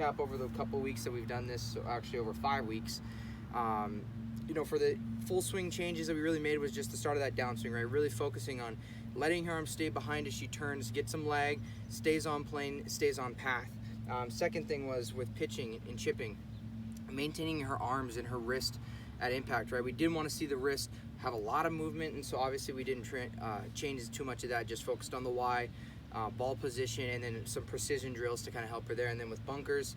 Over the couple weeks that we've done this, so actually over 5 weeks, for the full swing changes that we really made was just the start of that downswing, right? Really focusing on letting her arm stay behind as she turns, get some lag, stays on plane, stays on path. Second thing was with pitching and chipping, maintaining her arms and her wrist at impact, right? We didn't want to see the wrist have a lot of movement, and so obviously we didn't change too much of that, just focused on the Y, ball position, and then some precision drills to kind of help her there. And then with bunkers,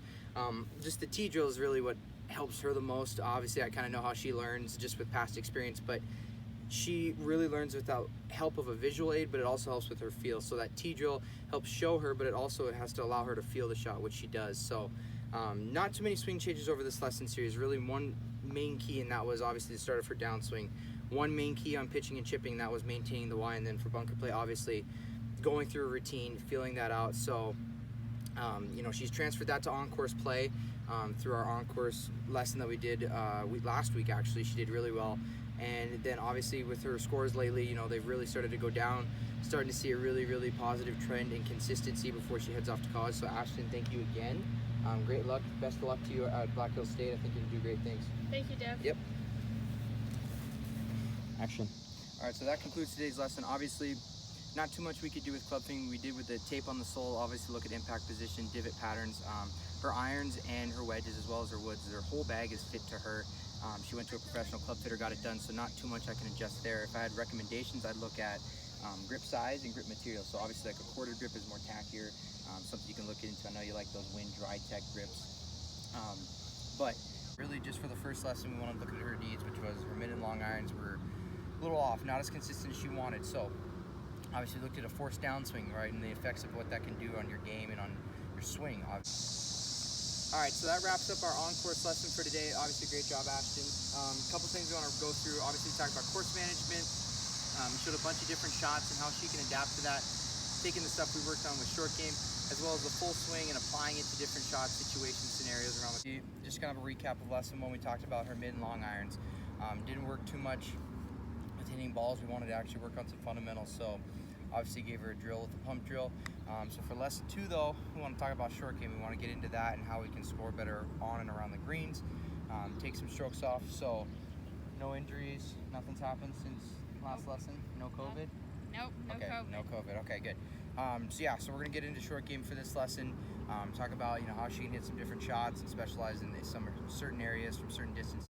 just the T drill is really what helps her the most. Obviously I kind of know how she learns just with past experience, but she really learns without help of a visual aid, but it also helps with her feel. So that T drill helps show her, but it also has to allow her to feel the shot, which she does. So not too many swing changes over this lesson series. Really one main key, and that was obviously the start of her downswing. One main key on pitching and chipping, that was maintaining the Y, and then for bunker play, obviously going through a routine, feeling that out. So she's transferred that to on-course play through our on-course lesson that we did last week. Actually, she did really well. And then obviously with her scores lately, they've really started to go down, starting to see a really, really positive trend and consistency before she heads off to college. So Ashton, thank you again. Great luck. Best of luck to you at Black Hills State. I think you can do great things. Thank you, Jeff. Yep. Action. All right, so that concludes today's lesson. Obviously, not too much we could do with club swing. We did with the tape on the sole, obviously look at impact position, divot patterns, her irons and her wedges, as well as her woods. Her whole bag is fit to her. She went to a professional club fitter, got it done, so not too much I can adjust there. If I had recommendations, I'd look at grip size and grip material. So obviously like a quarter grip is more tackier, something you can look into. I know you like those Wind Dry Tech grips. But really just for the first lesson, we wanted to look at her needs, which was her mid and long irons were a little off, not as consistent as she wanted. So obviously looked at a forced downswing, right, and the effects of what that can do on your game and on your swing. All right, so that wraps up our on-course lesson for today. Obviously, great job, Ashton. A couple things we want to go through. Obviously, we talked about course management. Showed a bunch of different shots and how she can adapt to that. Taking the stuff we worked on with short game, as well as the full swing, and applying it to different shot situations, scenarios around the. Just kind of a recap of lesson one. We talked about her mid and long irons. Didn't work too much with hitting balls. We wanted to actually work on some fundamentals. So obviously gave her a drill with the pump drill. So for lesson 2 though, we want to talk about short game. We want to get into that and how we can score better on and around the greens, take some strokes off. So no injuries, nothing's happened since last lesson, no COVID? Nope, no okay, COVID. No COVID, okay, good. So we're gonna get into short game for this lesson, talk about how she can hit some different shots and specialize in some certain areas from certain distances.